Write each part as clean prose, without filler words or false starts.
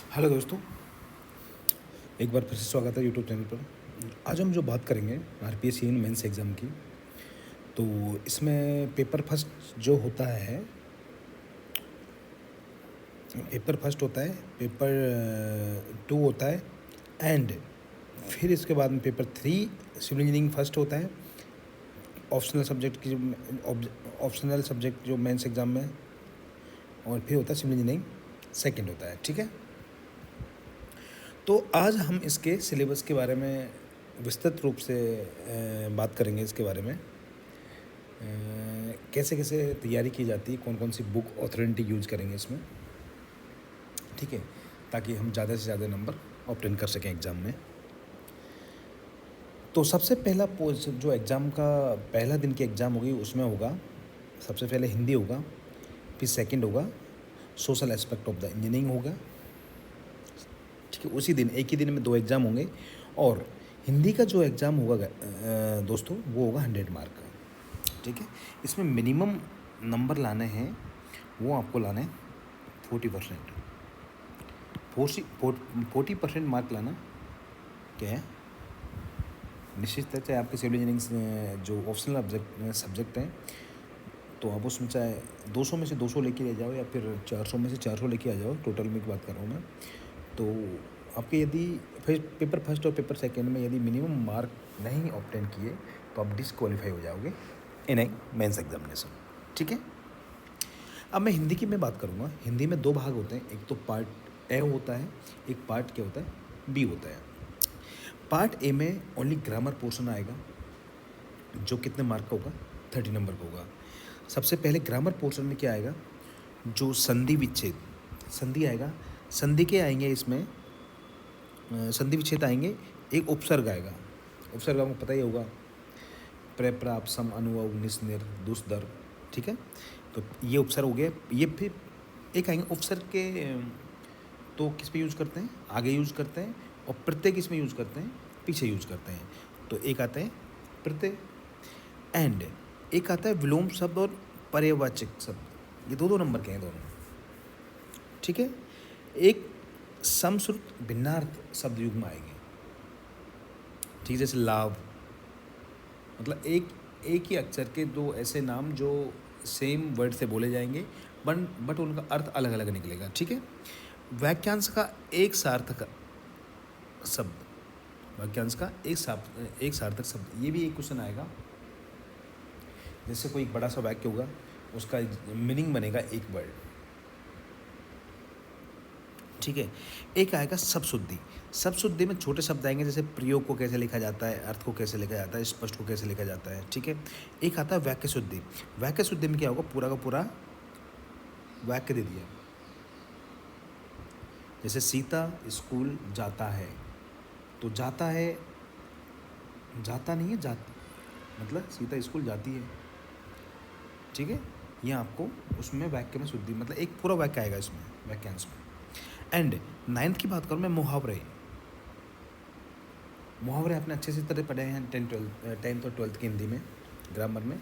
Hello दोस्तों, एक बार फिर से स्वागत है यूट्यूब चैनल पर। आज हम जो बात करेंगे आरपीएससी मेंस एग्ज़ाम की, तो इसमें पेपर फर्स्ट होता है, पेपर टू होता है, एंड फिर इसके बाद में paper three civil engineering first होता है। ऑप्शनल सब्जेक्ट जो मेंस एग्ज़ाम में, और फिर होता है सिविल इंजीनियरिंग सेकंड होता है। ठीक है, तो आज हम इसके सिलेबस के बारे में विस्तृत रूप से बात करेंगे। इसके बारे में कैसे कैसे तैयारी की जाती है, कौन कौन सी बुक ऑथेंटिक यूज़ करेंगे इसमें, ठीक है, ताकि हम ज़्यादा से ज़्यादा नंबर ऑब्टेन कर सकें एग्ज़ाम में। तो सबसे पहला जो एग्ज़ाम का पहला दिन की एग्ज़ाम होगी उसमें होगा, सबसे पहले हिंदी होगा, फिर सेकंड होगा social aspect of the engineering होगा। ठीक है, उसी दिन एक ही दिन में दो एग्ज़ाम होंगे, और हिंदी का जो एग्ज़ाम होगा दोस्तों वो होगा 100 मार्क का। ठीक है, इसमें मिनिमम नंबर लाने हैं, वो आपको लाने हैं 40%। 40% मार्क लाना क्या है, निश्चित है। चाहे आपके सिविल इंजीनियरिंग जो ऑप्शनल सब्जेक्ट हैं, तो आप उसमें चाहे 200 में से 200 लेके आ जाओ, या फिर 400 में से 400 लेके आ जाओ, टोटल में की बात कर रहा हूँ मैं। तो आपके यदि पेपर फर्स्ट और पेपर सेकेंड में यदि मिनिमम मार्क नहीं ऑब्टेन किए, तो आप डिसक्वालीफाई हो जाओगे इन ए मेंस एग्जामिनेशन। ठीक है, अब मैं हिंदी की बात करूँगा। हिंदी में दो भाग होते हैं, एक तो पार्ट ए होता है, एक पार्ट क्या होता है, बी होता है। पार्ट ए में ओनली ग्रामर पोर्शन आएगा, जो कितने मार्क का होगा, 30 नंबर का होगा। सबसे पहले ग्रामर पोर्शन में क्या आएगा, जो संधि विच्छेद, संधि आएगा, संधि के आएंगे इसमें, संधि विच्छेद आएंगे, एक उपसर्ग आएगा। उपसर्ग आपको पता ही होगा, प्रेप्राप सम अनुव निस निर दुस दर। ठीक है, तो ये उपसर्ग हो गया। ये फिर एक आएंगे उपसर्ग के, तो किस पे यूज़ करते हैं, आगे यूज़ करते हैं, और प्रत्यय किस में यूज़ करते हैं, पीछे यूज़ करते हैं। तो एक आता है प्रत्यय, एंड एक आता है विलोम शब्द और पर्यवाचक शब्द। ये दो दो नंबर के हैं दोनों। ठीक है, एक समश्रुत भिन्नार्थ शब्द युग में आएंगे। ठीक है, जैसे लाभ, मतलब एक ही अक्षर के दो ऐसे नाम जो सेम वर्ड से बोले जाएंगे, बट उनका अर्थ अलग अलग निकलेगा। ठीक है, वाक्यांश का एक सार्थक शब्द, वाक्यांश का एक सार्थक शब्द, ये भी एक क्वेश्चन आएगा। जैसे कोई बड़ा सा वाक्य होगा, उसका मीनिंग बनेगा एक वर्ड। ठीक है, एक आएगा सब शुद्धि। सब शुद्धि में छोटे शब्द आएंगे, जैसे प्रयोग को कैसे लिखा जाता है, अर्थ को कैसे लिखा जाता है, स्पष्ट को कैसे लिखा जाता है। ठीक है, एक आता है वाक्य शुद्धि। वाक्य शुद्धि में क्या होगा, पूरा का पूरा वाक्य दे दिया। जैसे सीता स्कूल जाता है, तो जाता है, जाता नहीं है, जाती, मतलब सीता स्कूल जाती है। ठीक है, ये आपको उसमें वाक्य में शुद्धि, मतलब एक पूरा वाक्य आएगा इसमें वाक्यांश में। एंड 9th की बात करूँ मैं, मुहावरे। मुहावरे आपने अच्छे से तरह पढ़े हैं 10th और 12th की हिंदी में, ग्रामर में।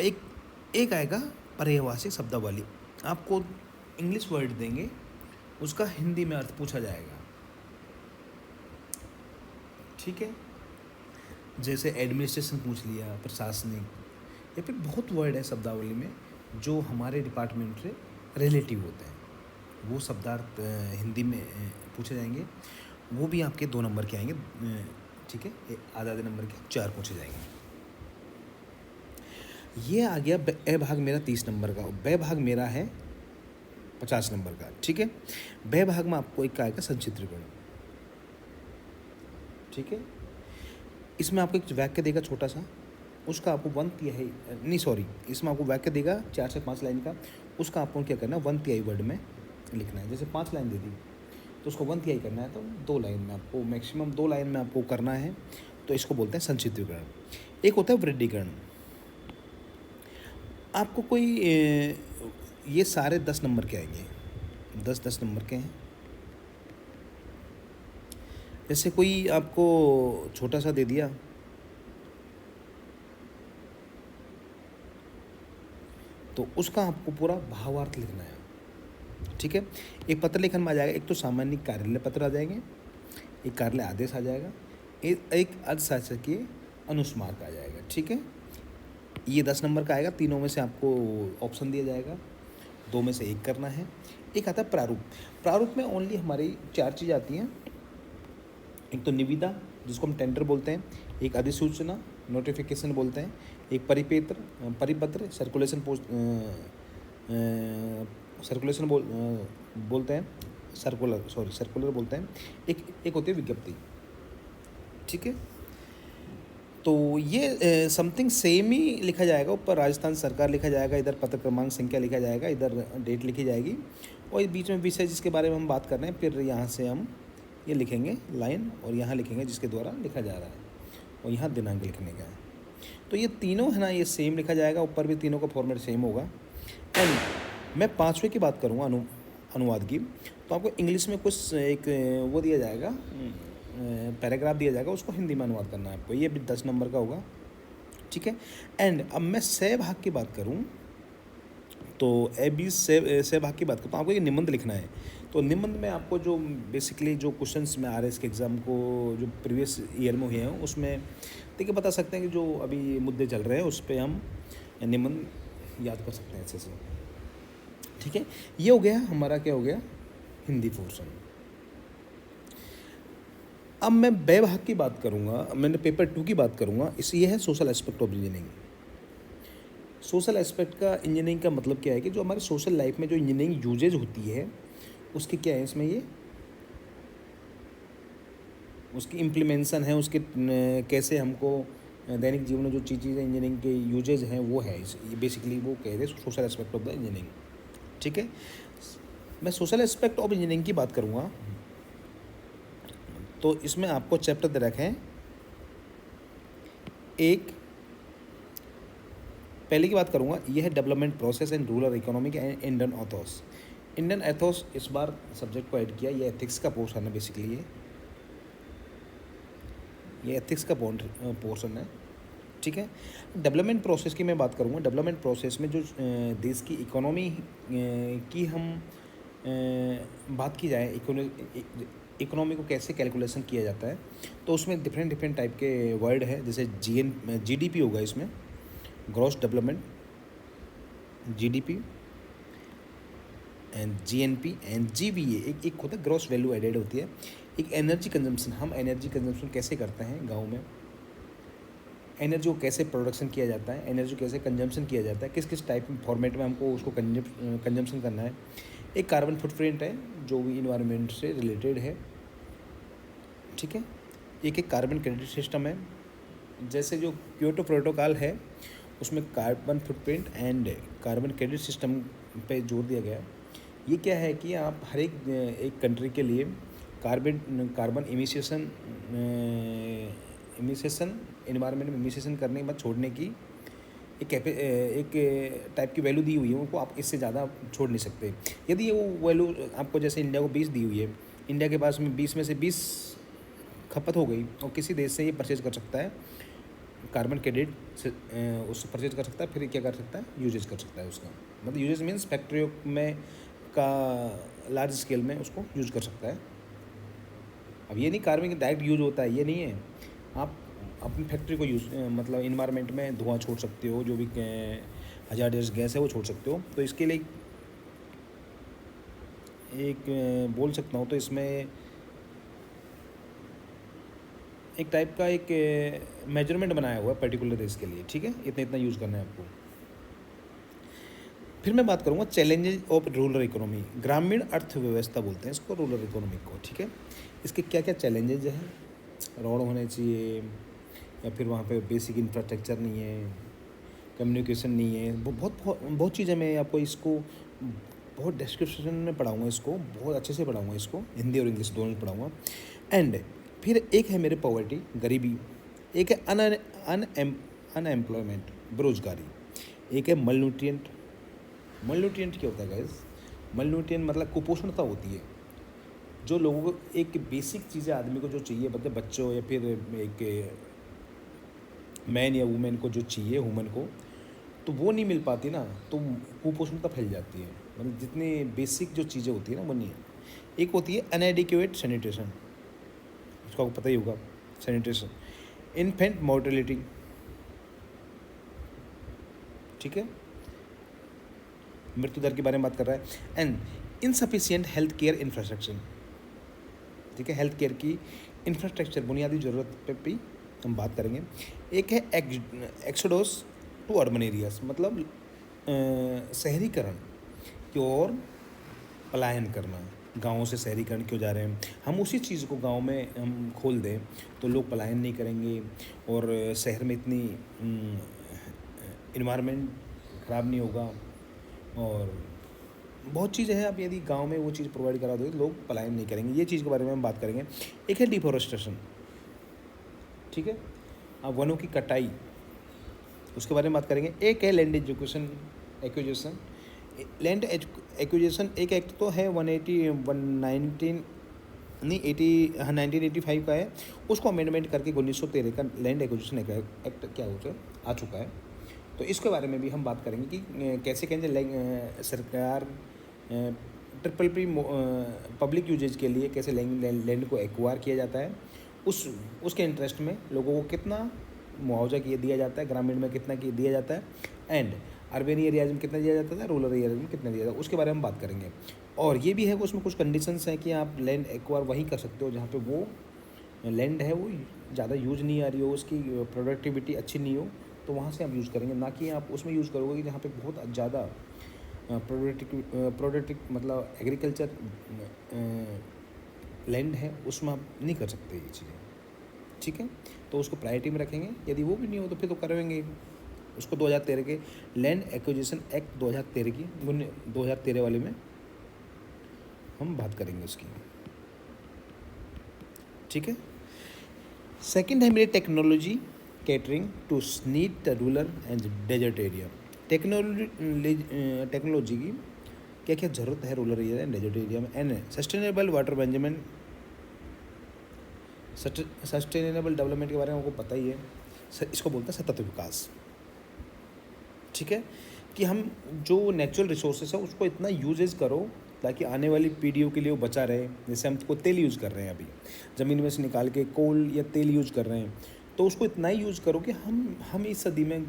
एक आएगा पर्यायवाची शब्दावली। आपको इंग्लिश वर्ड देंगे, उसका हिंदी में अर्थ पूछा जाएगा। ठीक है, जैसे एडमिनिस्ट्रेशन पूछ लिया, प्रशासनिक, या फिर बहुत वर्ड है शब्दावली में जो हमारे डिपार्टमेंट से रिलेटिव होते हैं, वो शब्दार्थ हिंदी में पूछे जाएंगे। वो भी आपके 2 नंबर के आएंगे। ठीक है, आधे आधे नंबर के 4 पूछे जाएंगे। ये आ गया ए भाग मेरा 30 नंबर का, ब भाग मेरा है 50 नंबर का। ठीक है, ब भाग में आपको एक आएगा संचित्रीकरण। ठीक है, इसमें आपको एक वाक्य देगा छोटा सा, उसका आपको 1/3, नहीं सॉरी, इसमें आपको वाक्य देगा 4 से 5 लाइन का, उसका आपको क्या करना है, 1/3 वर्ड में लिखना है। जैसे 5 लाइन दे दी, तो उसको 1/3 करना है, तो 2 लाइन में आपको, मैक्सिमम 2 लाइन में आपको करना है। तो इसको बोलते हैं संचित्रीकरण। एक होता है वृद्धिकरण। आपको कोई ये सारे 10 नंबर के आएंगे, 10-10 नंबर के हैं। जैसे कोई आपको छोटा सा दे दिया, तो उसका आपको पूरा भावार्थ लिखना है। ठीक है। एक पत्र लेखन में आ जाएगा, एक तो सामान्य कार्यालय पत्र आ जाएंगे, एक कार्यालय आदेश आ जाएगा, एक अर्धशासकीय अनुस्मारक आ जाएगा। ठीक है, ये 10 नंबर का आएगा। तीनों में से आपको ऑप्शन दिया जाएगा, 2 में से एक करना है। एक आता है प्रारूप। प्रारूप में ओनली हमारी 4 चीज़ आती हैं। एक तो निविदा, जिसको हम टेंडर बोलते हैं, एक अधिसूचना नोटिफिकेशन बोलते हैं, एक परिपत्र सर्कुलेशन बोलते हैं, सर्कुलर बोलते हैं, एक होती है विज्ञप्ति। ठीक है, तो ये समथिंग सेम ही लिखा जाएगा। ऊपर राजस्थान सरकार लिखा जाएगा, इधर पत्र क्रमांक संख्या लिखा जाएगा, इधर डेट लिखी जाएगी, और बीच में विषय जिसके बारे में हम बात कर रहे हैं, फिर यहाँ से हम ये लिखेंगे लाइन, और यहाँ लिखेंगे जिसके द्वारा लिखा जा रहा है, और यहाँ दिनांक लिखने का है। तो ये तीनों है ना, ये सेम लिखा जाएगा, ऊपर भी तीनों का फॉर्मेट सेम होगा। एंड मैं 5वें की बात करूँगा अनुवाद की, तो आपको इंग्लिश में कुछ एक वो दिया जाएगा, पैराग्राफ दिया जाएगा, उसको हिंदी में अनुवाद करना है आपको। ये भी 10 नंबर का होगा। ठीक है, एंड अब मैं सह भाग की बात करूँ, तो सह भाग की बात करूँ, तो आपको ये निबंध लिखना है। तो निबंध में आपको जो बेसिकली जो क्वेश्चंस में RS के एग्ज़ाम को जो प्रीवियस ईयर में हुए हैं, उसमें देखिए बता सकते हैं कि जो अभी मुद्दे चल रहे हैं उस पर हम निबंध याद कर सकते हैं अच्छे से। ठीक है, ये हो गया हमारा, क्या हो गया, हिंदी पोर्शन। अब मैं ब भाग की बात करूँगा, मैंने पेपर 2 की बात करूँगा। ये है social aspect of engineering. Social aspect का इंजीनियरिंग का मतलब क्या है कि जो हमारे सोशल लाइफ में जो इंजीनियरिंग यूजेज होती है, उसकी क्या है इसमें, ये उसकी इम्प्लीमेंशन है, उसके कैसे हमको दैनिक जीवन में जो चीज़ें इंजीनियरिंग के यूजेज हैं वो है, ये बेसिकली वो कह रहे हैं social aspect of the engineering. ठीक है, मैं सोशल एस्पेक्ट ऑफ इंजीनियरिंग की बात करूँगा, तो इसमें आपको चैप्टर दे रखे हैं। एक पहले की बात करूँगा, यह है development process and rural economic and Indian Athos. Indian Athos इस बार सब्जेक्ट को ऐड किया, ये एथिक्स का पोर्शन है बेसिकली, ये एथिक्स का पोर्शन है। ठीक है, डेवलपमेंट प्रोसेस की मैं बात करूँगा। डेवलपमेंट प्रोसेस में जो देश की इकोनॉमी की हम बात की जाए, इकोनॉमी को कैसे कैलकुलेशन किया जाता है, तो उसमें डिफरेंट टाइप के वर्ड है, जैसे GDP होगा इसमें, gross development, GDP and GNP and GVA, एक होता है ग्रॉस वैल्यू एडेड होती है। एक एनर्जी कंजम्पशन, हम एनर्जी कंजम्पशन कैसे करते हैं गांव में, एनर्जी को कैसे प्रोडक्शन किया जाता है, एनर्जी कैसे कंजम्पशन किया जाता है, किस किस टाइप में फॉर्मेट में हमको उसको कंजम्पशन करना है। एक कार्बन फुटप्रिंट है जो भी इन्वायरमेंट से रिलेटेड है। ठीक है, एक कार्बन क्रेडिट सिस्टम है, जैसे जो क्योटो प्रोटोकॉल है उसमें carbon footprint and carbon credit system पे जोर दिया गया। ये क्या है कि आप हर एक कंट्री के लिए कार्बन इमिसेशन एनवायरनमेंट में इमिसेशन करने के बाद छोड़ने की एक टाइप की वैल्यू दी हुई है, उनको आप इससे ज़्यादा छोड़ नहीं सकते। यदि ये वो वैल्यू आपको, जैसे इंडिया को 20 दी हुई है, इंडिया के पास में 20 में से 20 खपत हो गई, और किसी देश से ये परचेज कर सकता है कार्बन क्रेडिट से, उससे परचेज कर सकता है, फिर क्या कर सकता है, यूजेज कर सकता है उसका। मतलब यूजेज मीन्स फैक्ट्रियों में का लार्ज स्केल में उसको यूज कर सकता है। अब ये नहीं कार्बन का डायरेक्ट यूज होता है, ये नहीं है। आप अपनी फैक्ट्री को यूज मतलब इन्वायरमेंट में धुआं छोड़ सकते हो, जो भी हजारडस गैस है वो छोड़ सकते हो। तो इसके लिए एक बोल सकता हूँ, तो इसमें एक टाइप का एक मेजरमेंट बनाया हुआ है पर्टिकुलर देश के लिए। ठीक है, इतना यूज़ करना है आपको। फिर मैं बात करूँगा चैलेंजेस ऑफ रूरल इकोनॉमी। ग्रामीण अर्थव्यवस्था बोलते हैं इसको, रूरल इकोनॉमी को। ठीक है, इसके क्या क्या चैलेंजेज हैं, रोड होने चाहिए, या फिर वहाँ पे बेसिक इंफ्रास्ट्रक्चर नहीं है, कम्युनिकेशन नहीं है, बहुत चीज़ें मैं आपको इसको बहुत डिस्क्रिप्शन में पढ़ाऊँगा, इसको बहुत अच्छे से पढ़ाऊँगा, इसको हिंदी और इंग्लिश दोनों में पढ़ाऊँगा। एंड फिर एक है मेरे पॉवर्टी, गरीबी, एक है अनएम्प्लॉयमेंट, बेरोजगारी, एक है मलन्यूट्रिएंट। मलन्यूट्रिएंट क्या होता है गाइस, मलन्यूट्रिएंट मतलब कुपोषणता होती है, जो लोगों को एक बेसिक चीज़ें आदमी को जो चाहिए, मतलब बच्चों या फिर एक मैन या वुमेन को जो चाहिए, वुमेन को, तो वो नहीं मिल पाती ना, तो कुपोषणता फैल जाती है। मतलब जितनी बेसिक जो चीज़ें होती है ना वो नहीं है। एक होती है अनएडिक्वेट सैनिटेशन, इसको आपको पता ही होगा, सैनिटेशन, इन्फेंट मोर्टेलिटी, ठीक है, मृत्यु दर के बारे में बात कर रहा है, and insufficient health care infrastructure, ठीक है, हेल्थ केयर की इंफ्रास्ट्रक्चर बुनियादी ज़रूरत पे भी हम बात करेंगे। एक है एक्सोडोस टू अर्बन एरियाज, मतलब शहरीकरण की ओर पलायन करना, गाँवों से शहरीकरण क्यों जा रहे हैं, हम उसी चीज़ को गांव में हम खोल दें तो लोग पलायन नहीं करेंगे और शहर में इतनी इन्वायरमेंट ख़राब नहीं होगा, और बहुत चीज़ें हैं। आप यदि गांव में वो चीज़ प्रोवाइड करा दो तो लोग पलायन नहीं करेंगे, ये चीज़ के बारे में हम बात करेंगे। एक है डिफॉरेस्टेशन, ठीक है, अब वनों की कटाई, उसके बारे में बात करेंगे। एक है land education acquisition, land acquisition एक एक्ट तो है 1985 का है, उसको अमेंडमेंट करके 1913 का लैंड एक्विजिशन एक्ट क्या हो आ चुका है। तो इसके बारे में भी हम बात करेंगे कि कैसे कैसे सरकार ट्रिपल पी पब्लिक यूजेज के लिए कैसे लैंड को एक्वायर किया जाता है, उसके इंटरेस्ट में लोगों को कितना मुआवजा दिया जाता है, ग्रामीण में कितना दिया जाता है, एंड अर्बन एरियाज में कितना दिया जाता है, रूरल एरियाज में कितना दिया जाता है, उसके बारे में बात करेंगे। और ये भी है कि उसमें कुछ कंडीशंस हैं कि आप लैंड एक्वायर वहीं कर सकते हो जहाँ पे वो लैंड है वो ज़्यादा यूज नहीं आ रही हो, उसकी प्रोडक्टिविटी अच्छी नहीं हो, तो वहाँ से आप यूज़ करेंगे, ना कि आप उसमें यूज़ करोगे कि जहाँ पे बहुत ज़्यादा प्रोडक्टिव मतलब एग्रीकल्चर लैंड है, उसमें आप नहीं कर सकते ये चीज़ें, ठीक है। तो उसको प्रायोरिटी में रखेंगे, यदि वो भी नहीं हो तो फिर तो करेंगे उसको। 2013 के लैंड एक्विजिशन एक्ट 2013 वाले में हम बात करेंगे उसकी, ठीक है। सेकंड है मेरी technology catering to need the rural and desert area. Technology की क्या क्या ज़रूरत है rural area and desert area में, and sustainable water management, sustainable development के बारे में आपको पता ही है, इसको बोलते हैं सतत विकास, ठीक है, कि हम जो नेचुरल रिसोर्सेज है उसको इतना यूजेज करो ताकि आने वाली पीढ़ियों के लिए वो बचा रहे। जैसे हम को तेल यूज़ कर रहे हैं, अभी ज़मीन में से निकाल के कोल या तेल यूज़ कर रहे हैं, तो उसको इतना ही यूज़ करो कि हम इस सदी में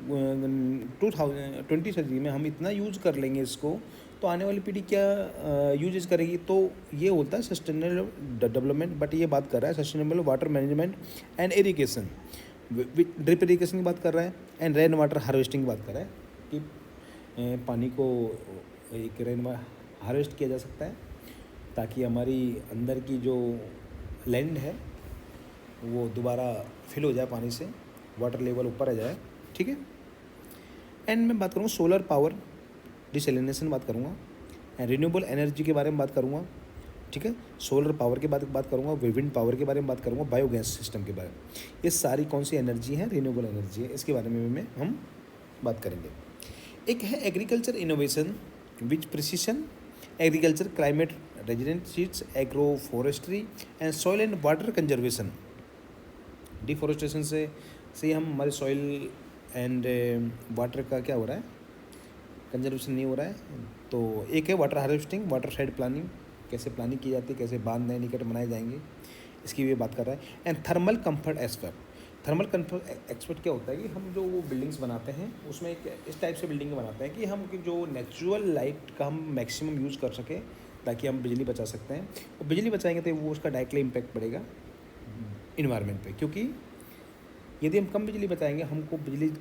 2020 सदी में हम इतना यूज़ कर लेंगे इसको, तो आने वाली पीढ़ी क्या यूजेस करेगी। तो ये होता है सस्टेनेबल डेवलपमेंट, बट ये बात कर रहा है sustainable water management and irrigation, drip irrigation की बात कर रहा है, एंड रेन वाटर हार्वेस्टिंग की बात कर रहा है कि पानी को एक रेन हार्वेस्ट किया जा सकता है ताकि हमारी अंदर की जो लैंड है वो दोबारा फिल हो जाए पानी से, वाटर लेवल ऊपर आ जाए, ठीक है। एंड मैं बात करूँगा सोलर पावर डिसैलिनेशन बात करूँगा, एंड रिन्यूएबल एनर्जी के बारे में बात करूँगा, ठीक है। सोलर पावर के बात करूँगा, विंड पावर के बारे में बात करूँगा, बायोगैस सिस्टम के बारे में। ये सारी कौन सी एनर्जी है, रिन्यूएबल एनर्जी है, इसके बारे में हम बात करेंगे। एक है agriculture innovation which precision agriculture, climate resident seeds, agro forestry and soil and water conservation. Deforestation से हम हमारे सॉइल एंड वाटर का क्या हो रहा है, कंजर्वेशन नहीं हो रहा है। तो एक है water harvesting, water side planning, कैसे प्लानिंग की जाती है, कैसे बांध नए निकट बनाए जाएंगे, इसकी भी बात कर रहा है। And thermal comfort aspect, thermal comfort expert क्या होता है कि हम जो वो बिल्डिंग्स बनाते हैं उसमें एक इस टाइप से बिल्डिंग बनाते हैं कि हम जो नेचुरल लाइट का हम मैक्सिमम यूज़ कर सकें ताकि हम बिजली बचा सकते हैं। और बिजली बचाएंगे तो वो उसका डायरेक्टली इम्पैक्ट पड़ेगा इन्वायरमेंट पे, क्योंकि यदि हम कम बिजली बचाएंगे हमको बिजली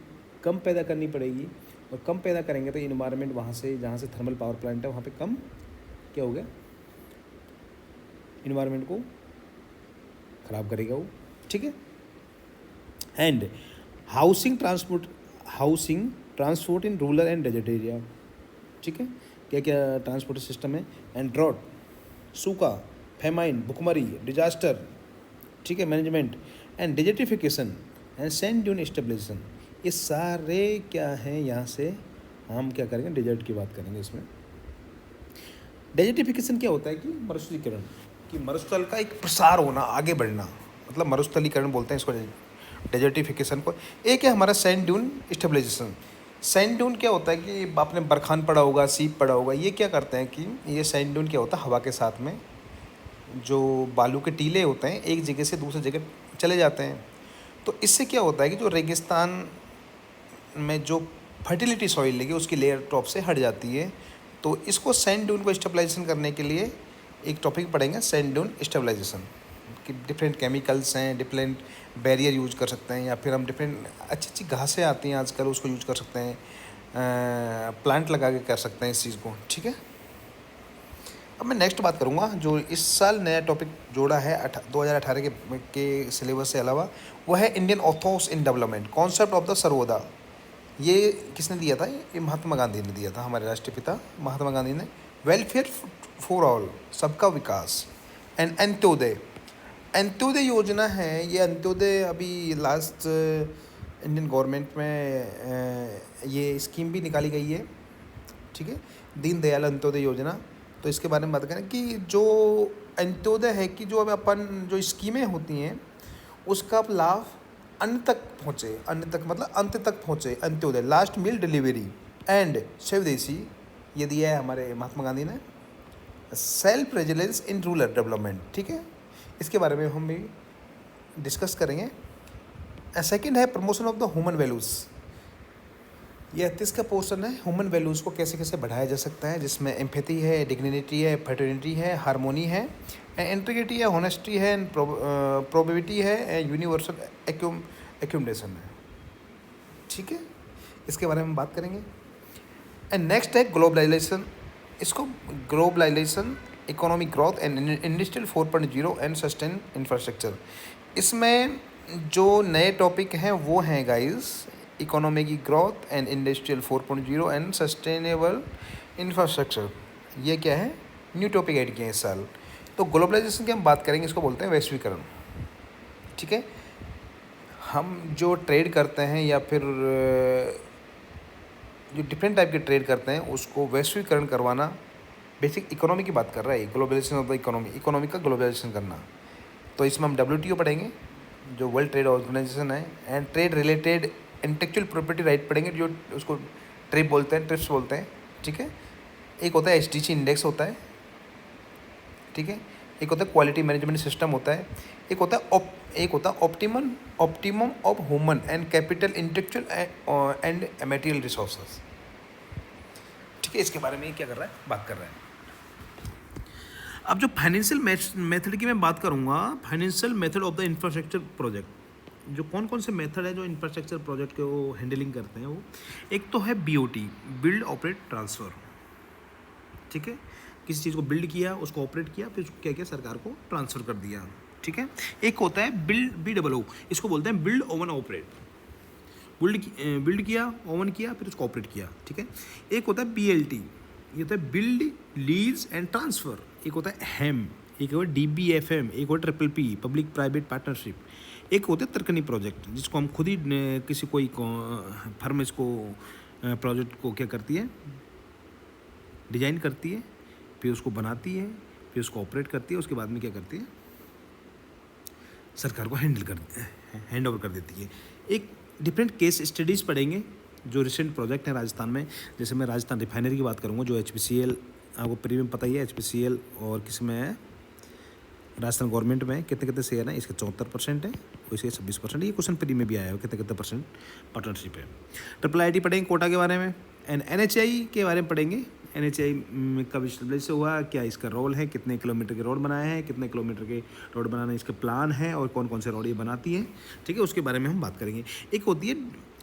कम पैदा करनी पड़ेगी, और कम पैदा करेंगे तो इन्वायरमेंट वहाँ से जहाँ से थर्मल पावर प्लांट है वहाँ पे कम क्या हो गया, इन्वायरमेंट को ख़राब करेगा वो, ठीक है। And housing transport in rural and desert area, ठीक है, क्या क्या ट्रांसपोर्ट सिस्टम है। एंड ड्रॉट, सूखा, फेमाइन, भुखमरी, डिजास्टर, ठीक है, management and desertification and sand dune stabilization, ये सारे क्या हैं। यहाँ से हम क्या करेंगे, डेजर्ट की बात करेंगे। इसमें डेजर्टिफिकेशन क्या होता है कि मरुस्थलीकरण, कि मरुस्थल का एक प्रसार होना, आगे बढ़ना, मतलब मरुस्थलीकरण बोलते हैं इसको, डेजर्टिफिकेशन को। एक है हमारा sand dune stabilization, sand dune क्या होता है कि आपने बरखान पढ़ा होगा, सीप पढ़ा होगा, ये क्या करते हैं कि ये सैंड ड्यून क्या होता है, हवा के साथ में जो बालू के टीले होते हैं एक जगह से दूसरी जगह चले जाते हैं। तो इससे क्या होता है कि जो रेगिस्तान में जो फर्टिलिटी सॉइल लगी उसकी लेयर टॉप से हट जाती है। तो इसको सैंड ड्यून को स्टेबलाइजेशन करने के लिए एक टॉपिक पढ़ेंगे, सैंड ड्यून स्टेबलाइजेशन, कि डिफरेंट केमिकल्स हैं, डिफरेंट बैरियर यूज कर सकते हैं, या फिर हम डिफरेंट अच्छी अच्छी घासें आती हैं आजकल उसको यूज कर सकते हैं, प्लांट लगा के कर सकते हैं इस चीज़ को। ठीक है, अब मैं नेक्स्ट बात करूँगा जो इस साल नया टॉपिक जोड़ा है 2018 के सिलेबस से अलावा, वो है Indian ethos in development, concept of the Sarvodaya. ये किसने दिया था? ये महात्मा गांधी ने दिया था, हमारे राष्ट्रपिता महात्मा गांधी ने। वेलफेयर फॉर ऑल, सबका विकास, एंड अंत्योदय। अंत्योदय योजना है ये, अंत्योदय अभी लास्ट इंडियन गवर्नमेंट में ये स्कीम भी निकाली गई है। ठीक है, दीनदयाल अंत्योदय योजना। तो इसके बारे में बात करें कि जो अंत्योदय है कि जो अब अपन जो स्कीमें होती हैं उसका लाभ अन्य तक पहुँचे, अन्य तक मतलब अंत तक पहुँचे। Antyodaya, last mile delivery and swadeshi, ये दिया है हमारे महात्मा गांधी ने। Self resilience in rural development, ठीक है, इसके बारे में हम भी डिस्कस करेंगे। सेकेंड है promotion of the human values, ये 38 का पोर्शन है, ह्यूमन वैल्यूज़ को कैसे कैसे बढ़ाया जा सकता है, जिसमें एम्पैथी है, डिग्निटी है, फ्रेटर्निटी है, हारमोनी है, इंटीग्रिटी है, होनेस्टी है, प्रोबेबिलिटी है, यूनिवर्सल एक्यूमडेशन है। ठीक है, इसके बारे में बात करेंगे। एंड नेक्स्ट है ग्लोबलाइजेशन, इसको globalization, economic growth and industrial 4.0 and sustain infrastructure. इसमें जो नए टॉपिक हैं वो हैं गाइस, इकोनॉमी की growth and industrial 4.0 and sustainable infrastructure. ये क्या है, न्यू टॉपिक ऐड किए हैं इस साल। तो ग्लोबलाइजेशन की हम बात करेंगे, इसको बोलते हैं वैश्वीकरण। ठीक है, हम जो ट्रेड करते हैं या फिर जो डिफरेंट टाइप के ट्रेड करते हैं उसको वैश्वीकरण करवाना, बेसिक इकोनॉमी की बात कर रहा है, globalization of the economy, economy का ग्लोबलाइजेशन करना। तो इसमें हम WTO पढ़ेंगे जो वर्ल्ड ट्रेड ऑर्गेनाइजेशन है, and trade related intellectual property right पढ़ेंगे जो उसको ट्रिप बोलते हैं, ट्रिप्स बोलते हैं। ठीक है, एक होता है SDG इंडेक्स होता है। ठीक है, एक होता है क्वालिटी मैनेजमेंट सिस्टम होता है, एक होता है optimum of human and capital intellectual and material resources. ठीक है, इसके बारे में क्या कर रहा है, बात कर रहा है। अब जो फाइनेंशियल मेथड की मैं बात करूँगा, financial method of the infrastructure project, जो कौन कौन से मेथड है जो इंफ्रास्ट्रक्चर प्रोजेक्ट को हैंडलिंग करते हैं वो, एक तो है BOT, बिल्ड ऑपरेट ट्रांसफ़र। ठीक है, किसी चीज़ को बिल्ड किया, उसको ऑपरेट किया, फिर उसको क्या किया, सरकार को ट्रांसफ़र कर दिया। ठीक है, एक होता है BOO, इसको बोलते हैं बिल्ड ओवन ऑपरेट, बिल्ड किया, ओवन किया, फिर उसको ऑपरेट किया। ठीक है, एक होता है BLT, ये होता है बिल्ड लीज एंड ट्रांसफ़र। एक होता है HAM, एक होता है DBFM, एक होता है PPP, पब्लिक प्राइवेट पार्टनरशिप। एक होते हैं तर्कनी प्रोजेक्ट, जिसको हम खुद ही किसी कोई फर्म इसको प्रोजेक्ट को क्या करती है, डिजाइन करती है, फिर उसको बनाती है, फिर उसको ऑपरेट करती है, उसके बाद में क्या करती है, सरकार को हैंड ओवर कर देती है। एक डिफरेंट केस स्टडीज़ पढ़ेंगे जो रिसेंट प्रोजेक्ट हैं राजस्थान में। जैसे मैं राजस्थान रिफाइनरी की बात करूँगा, जो HPCL, आपको प्रीमियम पता ही है, HPCL, और किस में है, राजस्थान गवर्नमेंट में कितने कितने शेयर हैं, इसके 74% है, इसके 26%। ये क्वेश्चन प्री में भी आया है, कितने कितने % पार्टनरशिप है। IIT पढ़ेंगे कोटा के बारे में, एंड NHI के बारे में पढ़ेंगे। NHI कब इस्टेब्लिश से हुआ, क्या इसका रोल है, कितने किलोमीटर के रोड बनाए हैं, कितने किलोमीटर के रोड बनाने इसके प्लान है, और कौन कौन से रोड ये बनाती है। ठीक है, उसके बारे में हम बात करेंगे। एक होती है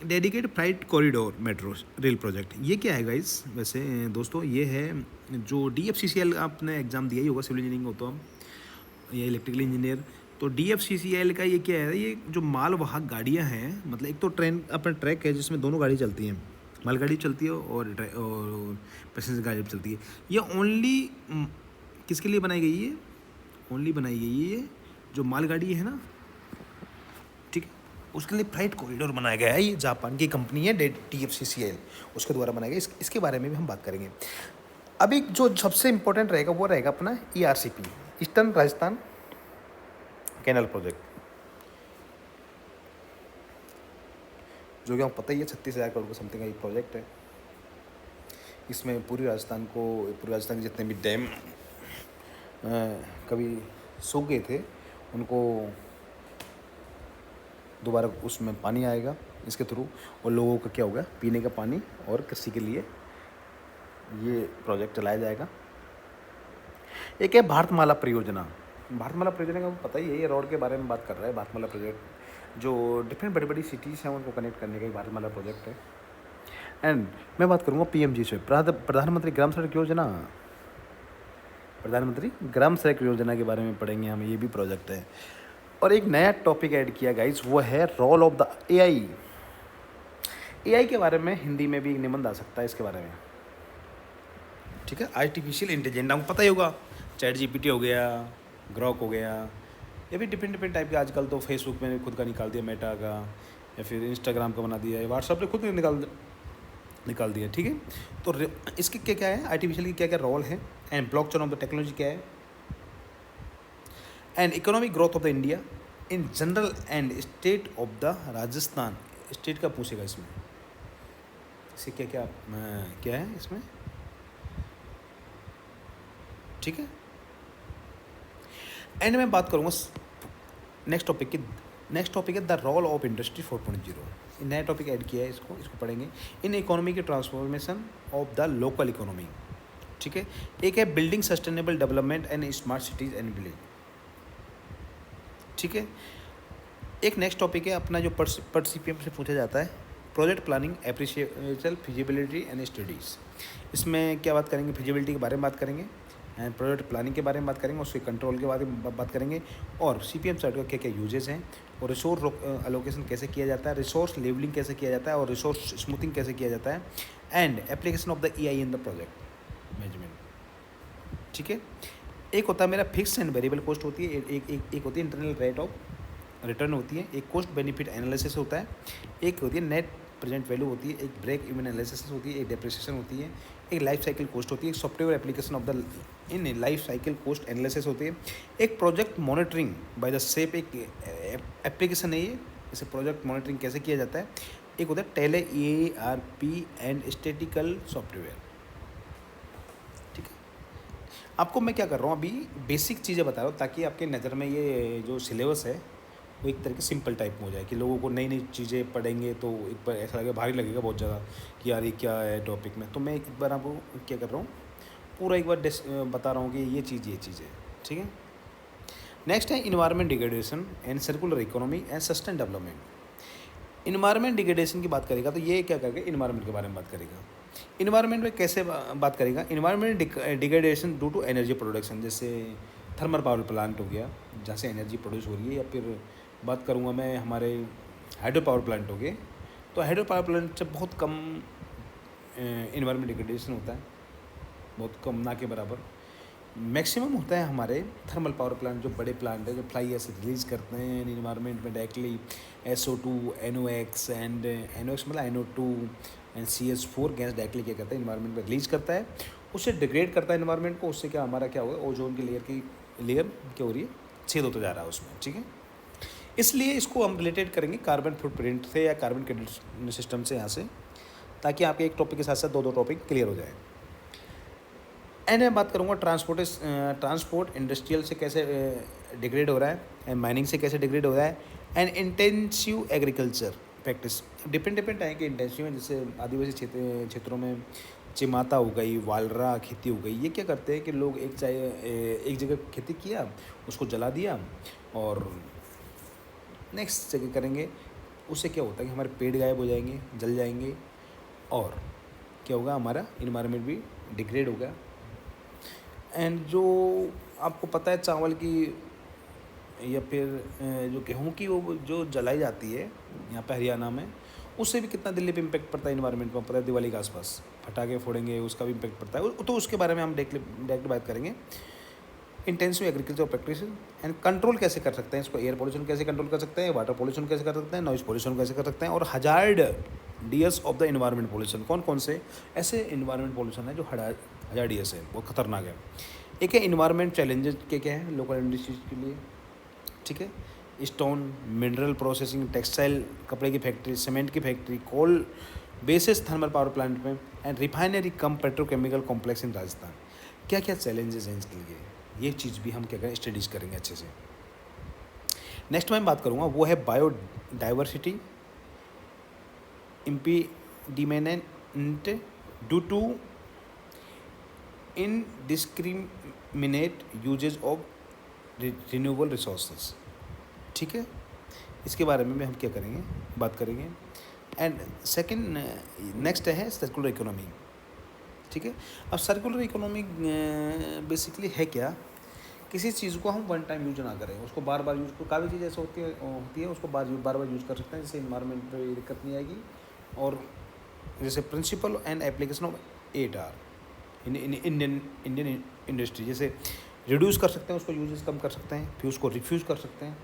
dedicated flight corridor metro rail project. ये क्या है गाइस, वैसे दोस्तों, ये है जो DFCCL आपने एग्जाम दिया ही होगा, सिविल इंजीनियरिंग हो तो हम, या इलेक्ट्रिकल इंजीनियर। तो DFCCL का ये क्या है, ये जो मालवाहक गाड़ियाँ हैं, मतलब एक तो ट्रेन अपना ट्रैक है जिसमें दोनों गाड़ी चलती हैं, मालगाड़ी चलती है और पैसेंजर गाड़ी चलती है। ये ओनली किसके लिए बनाई गई है, ओनली बनाई गई है ये जो मालगाड़ी है ना, ठीक है, उसके लिए फ्लाइट कॉरिडोर बनाया गया है। ये जापान की कंपनी है DFCCL, उसके द्वारा बनाया गया। इसके बारे में भी हम बात करेंगे। अभी जो सबसे इम्पोर्टेंट रहेगा वो रहेगा अपना ERCP, eastern Rajasthan canal project. जो कि आपको पता ही है 36,000 करोड़ का समथिंग का ये प्रोजेक्ट है। इसमें पूरी राजस्थान के जितने भी डैम कभी सूख गए थे उनको दोबारा उसमें पानी आएगा इसके थ्रू, और लोगों का क्या होगा, पीने का पानी और कृषि के लिए ये प्रोजेक्ट चलाया जाएगा। एक है भारतमाला परियोजना। भारतमाला परियोजना का पता ही है, ये रोड के बारे में बात कर रहा है। भारतमाला प्रोजेक्ट जो डिफरेंट बड़ी बड़ी सिटीज़ हैं उनको कनेक्ट करने का एक भारतमाला प्रोजेक्ट है। एंड मैं बात करूँगा पीएमजी से, प्रधानमंत्री ग्राम सड़क योजना। प्रधानमंत्री ग्राम सड़क योजना के बारे में पढ़ेंगे हम, ये भी प्रोजेक्ट है। और एक नया टॉपिक ऐड किया गाइस, वो है role of the AI. AI के बारे में हिंदी में भी एक निबंध आ सकता है इसके बारे में, ठीक है। आर्टिफिशियल इंटेलिजेंस आपको पता ही होगा, चैट जीपीटी हो गया, ग्रॉक हो गया, ये भी डिफरेंट टाइप के। आजकल तो फेसबुक में खुद का निकाल दिया, मेटा का, या फिर इंस्टाग्राम का बना दिया, या व्हाट्सअप ने खुद निकाल दिया, ठीक है। तो इसके क्या क्या है, आर्टिफिशियल की क्या क्या रोल है, and blockchain of the technology क्या है, and economic growth of the India in general, and state of the Rajasthan. State का पूछेगा इसमें, इससे क्या क्या क्या है इसमें, ठीक है। एंड मैं बात करूँगा नेक्स्ट टॉपिक है द रोल ऑफ इंडस्ट्री 4.0। नया टॉपिक ऐड किया है, इसको पढ़ेंगे। इन इकोनॉमी के transformation of the local economy, ठीक है। एक है building sustainable development and smart cities and village, ठीक है। एक नेक्स्ट टॉपिक है अपना जो पर CPM से पूछा जाता है, project planning appreciation feasibility and studies. इसमें क्या बात करेंगे, फिजिबिलिटी के बारे में बात करेंगे, एंड प्रोजेक्ट प्लानिंग के बारे में बात करेंगे, उसके कंट्रोल के बारे में बात करेंगे, और CPM साइड का क्या क्या यूजेस हैं, और रिसोर्स अलोकेशन कैसे किया जाता है, रिसोर्स लेवलिंग कैसे किया जाता है, और रिसोर्स स्मूथिंग कैसे किया जाता है, and application of the EI in the project management, ठीक है। एक होता है मेरा फिक्स एंड वेरिएबल कॉस्ट होती है, एक होती है इंटरनल रेट ऑफ रिटर्न होती है, एक कॉस्ट बेनिफिट एनालिसिस होता है, एक होती है नेट प्रेजेंट वैल्यू होती है, एक ब्रेक इवन एनालिसिस होती है, एक डेप्रिसिएशन होती है, एक लाइफ साइकिल कॉस्ट होती है, एक software application of the in life cycle cost analysis होती है, एक project monitoring by the shape, एक एप्लीकेशन है ये, इसे प्रोजेक्ट मॉनिटरिंग कैसे किया जाता है, एक होता है टेले ERP एंड स्टैटिकल सॉफ्टवेयर, ठीक है। आपको मैं क्या कर रहा हूँ, अभी बेसिक चीज़ें बता रहा हूँ ताकि आपके नज़र में ये जो सिलेबस है वो एक तरह के सिंपल टाइप में हो जाए, कि लोगों को नई नई चीज़ें पढ़ेंगे तो एक बार ऐसा लगेगा, भारी लगेगा बहुत ज़्यादा कि यार ये क्या है टॉपिक में। तो मैं एक बार आपको क्या कर रहा हूँ, पूरा एक बार बता रहा हूँ कि ये चीज़ है, ठीक है। नेक्स्ट है environment degradation and circular economy and sustain development. Environment degradation की बात करेगा तो ये क्या करेगा, इन्वायरमेंट के बारे में बात करेगा। इन्वायरमेंट में कैसे बात करेगा, environment degradation due to energy production, जैसे थर्मल पावर प्लांट हो गया जहाँ से एनर्जी प्रोड्यूस हो रही है, या फिर बात करूँगा मैं हमारे हाइड्रो पावर प्लांट हो गए, तो हाइड्रो पावर प्लांट से बहुत कम इन्वायरमेंट डिग्रेडेशन होता है, बहुत कम, ना के बराबर। मैक्सिमम होता है हमारे थर्मल पावर प्लांट, जो बड़े प्लांट है जो फ्लाई गैस रिलीज़ करते हैं इन्वायरमेंट में directly, SO2 NOx and NOx मतलब NO2 and CH4 gas directly क्या करता है इन्वायरमेंट में रिलीज करता है, उससे डिग्रेड करता है इन्वायरमेंट को। उससे क्या हमारा क्या होगा, ओजोन की लेयर क्या हो रही है, छेद होता जा रहा है उसमें, ठीक है। इसलिए इसको हम रिलेटेड करेंगे कार्बन फुटप्रिंट से या कार्बन क्रेडिट सिस्टम से यहाँ से, ताकि आपके एक टॉपिक के साथ साथ दो टॉपिक क्लियर हो जाए। एंड मैं बात करूँगा ट्रांसपोर्ट इंडस्ट्रियल से कैसे डिग्रेड हो रहा है, एंड माइनिंग से कैसे डिग्रेड हो रहा है, and intensive agriculture practice. Different type के इंटेंसिव हैं, जैसे आदिवासी क्षेत्रों में चिमाता हो गई, वालरा खेती हो गई। ये क्या करते हैं कि लोग एक जगह खेती किया, उसको जला दिया, और नेक्स्ट जगह करेंगे, उससे क्या होता है कि हमारे पेड़ गायब हो जाएंगे, जल जाएंगे, और क्या होगा, हमारा इन्वायरमेंट भी डिग्रेड होगा। एंड जो आपको पता है चावल की या फिर जो गेहूँ की वो जो जलाई जाती है यहाँ पे हरियाणा में, उससे भी कितना दिल्ली पे इम्पैक्ट पड़ता है इन्वायरमेंट पर, पता है दिवाली के आसपास पटाखे फोड़ेंगे, उसका भी इम्पैक्ट पड़ता है। तो उसके बारे में हम डायरेक्ट बात करेंगे। Intensive agriculture practice and control कैसे कर सकते हैं इसको, एयर पोल्यूशन कैसे कंट्रोल कर सकते हैं, वाटर पोल्यूशन कैसे कर सकते हैं, नॉइज पोल्यूशन कैसे कर सकते हैं, और hazardous of the environment pollution कौन कौन से ऐसे इन्वायरमेंट पोल्यूशन है जो हजार्डियस है, बहुत खतरनाक है। एक है इन्वायरमेंट चैलेंजेस क्या क्या है लोकल इंडस्ट्रीज के लिए, ठीक है। स्टोन, मिनरल प्रोसेसिंग, टेक्सटाइल कपड़े की फैक्ट्री, सीमेंट की फैक्ट्री, कोल बेसिस थर्मल पावर प्लांट में, and refinery come petrochemical complex in Rajasthan. क्या क्या चैलेंजेस हैं इसके लिए, ये चीज़ भी हम क्या करें, स्टडीज़ करेंगे अच्छे से। नेक्स्ट मैं बात करूँगा वो है biodiversity impediment due to indiscriminate usage of renewable resources। ठीक है, इसके बारे में हम क्या करेंगे, बात करेंगे। एंड सेकंड नेक्स्ट है सर्कुलर इकोनॉमी। ठीक है, अब सर्कुलर इकोनॉमी बेसिकली है क्या, किसी चीज़ को हम वन टाइम यूज ना करें, उसको बार बार यूज, को काफ़ी चीज़ ऐसे होती है उसको बार बार यूज कर सकते हैं, जिससे इन्वायरमेंट पे दिक्कत नहीं आएगी। और जैसे principle and application of 8R in Indian industry, जैसे रिड्यूस कर सकते हैं उसको, यूजेस कम कर सकते हैं, फिर उसको रिफ्यूज़ कर सकते हैं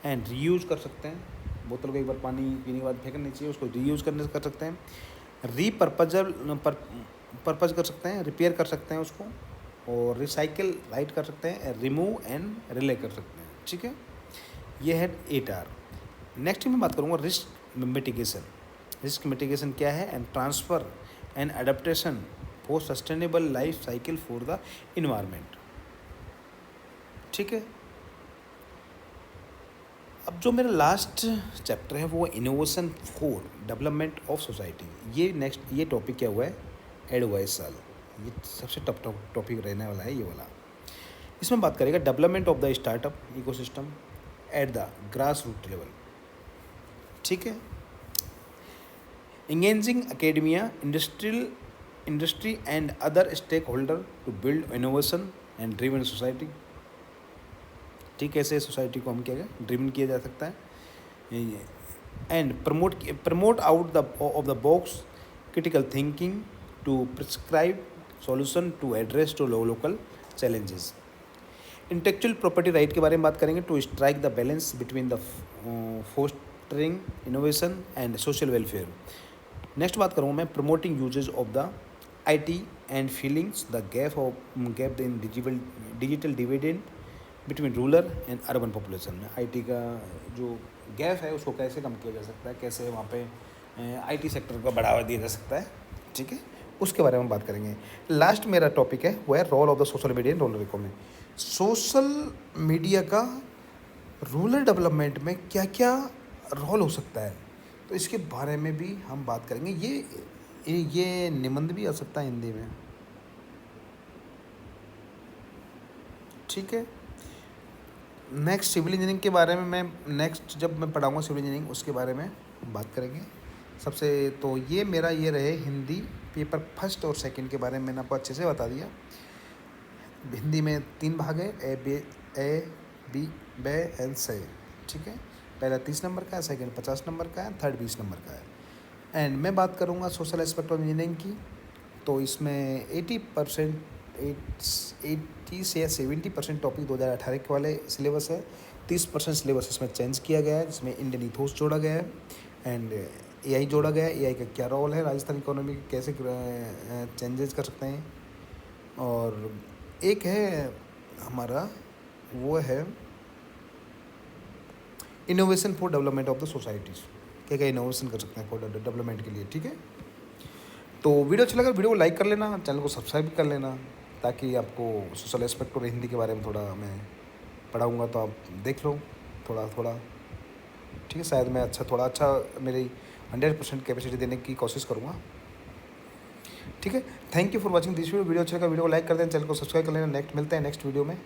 एंड रीयूज़ कर सकते हैं। बोतल को एक बार पानी पीने के बाद फेंकना नहीं चाहिए, उसको रीयूज़ करने कर सकते हैं, पर्पज़ कर सकते हैं, रिपेयर कर सकते हैं उसको, और रिसाइकिल राइट कर सकते हैं, रिमूव एंड रिले कर सकते हैं। ठीक है, ये है 8R। नेक्स्ट मैं बात करूँगा रिस्क मिटिगेशन। रिस्क मिटिगेशन क्या है, and transfer and adaptation for sustainable life cycle for the environment. ठीक है, अब जो मेरा लास्ट चैप्टर है वो innovation for development of society. ये टॉपिक क्या हुआ है, एडवाइस साल, ये सबसे टफ टॉपिक रहने वाला है ये वाला। इसमें बात करेगा development of the startup ecosystem at the grass root level. ठीक है, engaging academia, industry and other stakeholder to build innovation and driven society। ठीक, ऐसे सोसाइटी को हम क्या ड्रिवन किया जा सकता है। And promote out of the box critical thinking to prescribe solution to address to local challenges. Intellectual property right के बारे में बात करेंगे, to strike the balance between the fostering innovation and social welfare. Next बात करूँगा मैं promoting uses of the IT and feelings the gap in digital dividend between rural and urban population में। IT का जो गैप है उसको कैसे कम किया जा सकता है, कैसे वहाँ पे IT सेक्टर को बढ़ावा दिया जा सकता है। ठीक है, उसके बारे में बात करेंगे। लास्ट मेरा टॉपिक है वो है role of the social media in rural economy. Social media का रूरल डेवलपमेंट में क्या क्या रोल हो सकता है, तो इसके बारे में भी हम बात करेंगे। ये निबंध भी आ सकता है हिंदी में। ठीक है, नेक्स्ट सिविल इंजीनियरिंग के बारे में मैं नेक्स्ट जब मैं पढ़ाऊँगा सिविल इंजीनियरिंग उसके बारे में बात करेंगे। सबसे तो ये मेरा ये रहे हिंदी पेपर फर्स्ट और सेकंड के बारे में मैंने आपको अच्छे से बता दिया। हिंदी में 3 भाग है, ए बी बे एंड से। ठीक है, पहला 30 नंबर का है, सेकंड 50 नंबर का है, थर्ड 20 नंबर का है। एंड मैं बात करूँगा सोशल एस्पेक्ट ऑफ इंजीनियरिंग की, तो इसमें 80% से 70% टॉपिक 2018 के वाले सिलेबस है। 30% सिलेबस इसमें चेंज किया गया है, जिसमें इंडियन इथोस जोड़ा गया है एंड AI जोड़ा गया है। AI का क्या रोल है राजस्थान इकोनॉमी, कैसे चेंजेस कर सकते हैं। और एक है हमारा वो है innovation for development of the societies, क्या क्या इनोवेशन कर सकते हैं फॉर डेवलपमेंट के लिए। ठीक है, तो वीडियो अच्छा लगा वीडियो को लाइक कर लेना, चैनल को सब्सक्राइब कर लेना, ताकि आपको सोशल एस्पेक्ट और हिंदी के बारे में थोड़ा मैं पढ़ाऊँगा तो आप देख लो थोड़ा थोड़ा। ठीक है, शायद मैं थोड़ा अच्छा मेरी 100% कैपेसिटी देने की कोशिश करूँगा। ठीक है, thank you for watching this video अच्छा लगा वीडियो को लाइक कर देना, चैनल को सब्सक्राइब कर लेना। नेक्स्ट मिलते हैं नेक्स्ट वीडियो में।